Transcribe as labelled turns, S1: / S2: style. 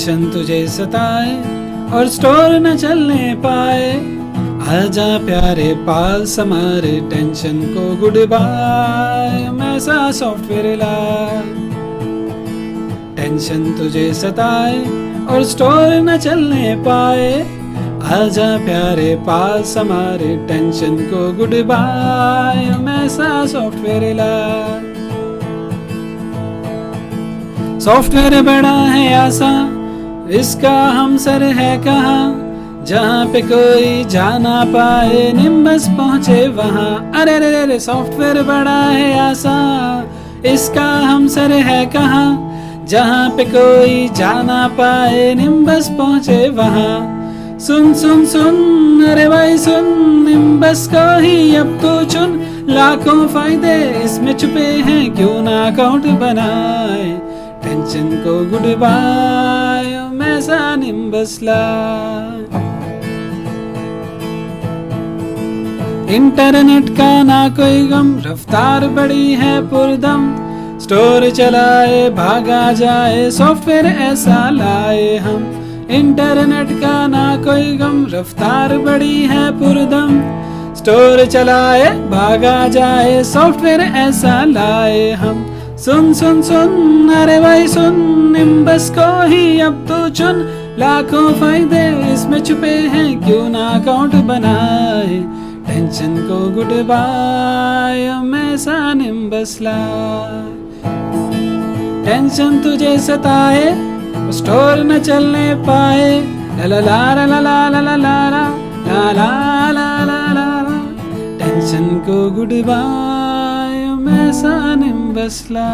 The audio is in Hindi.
S1: टेंशन तुझे सताए और स्टोर न चलने पाए, आजा प्यारे पास हमारे टेंशन को गुड बाय। मैसा सॉफ्टवेयर ला। टेंशन तुझे सताए और स्टोर न चलने पाए, आजा प्यारे पास हमारे टेंशन को गुड बाय। मैसा सॉफ्टवेयर ला। सॉफ्टवेयर बड़ा है आसान, इसका हम सर है कहाँ, जहाँ पे कोई जा ना पाए निम्बस पहुँचे वहाँ। अरे रे रे रे, सॉफ्टवेयर बड़ा है आसान, इसका हम सर है कहाँ, जहाँ पे कोई जा ना पाए निम्बस पहुँचे वहाँ। सुन सुन सुन अरे भाई सुन, निम्बस को ही अब तो चुन, लाखों फायदे इसमें छुपे हैं, क्यों ना अकाउंट बनाए। टेंशन को गुड बाय, मैसा निम्बस ला। इंटरनेट का ना कोई गम, रफ्तार बड़ी है पुरदम, स्टोर चलाए भागा जाए सॉफ्टवेयर ऐसा लाए हम। इंटरनेट का ना कोई गम, रफ्तार बड़ी है पुरदम, स्टोर चलाए भागा जाए सॉफ्टवेयर ऐसा लाए हम। सुन सुन सुन अरे भाई सुन, निम्बस को ही अब तो चुन, लाखों फायदे इसमें छुपे हैं, क्यों ना अकाउंट बनाए। टेंशन को गुड बाय, मैसा निम्बस ला। टेंशन तुझे सताए स्टोर न चलने पाए, ला ला ला ला ला ला ला ला ला ला ला ला ला। टेंशन को गुड बाय, मैसा निम्बस ला।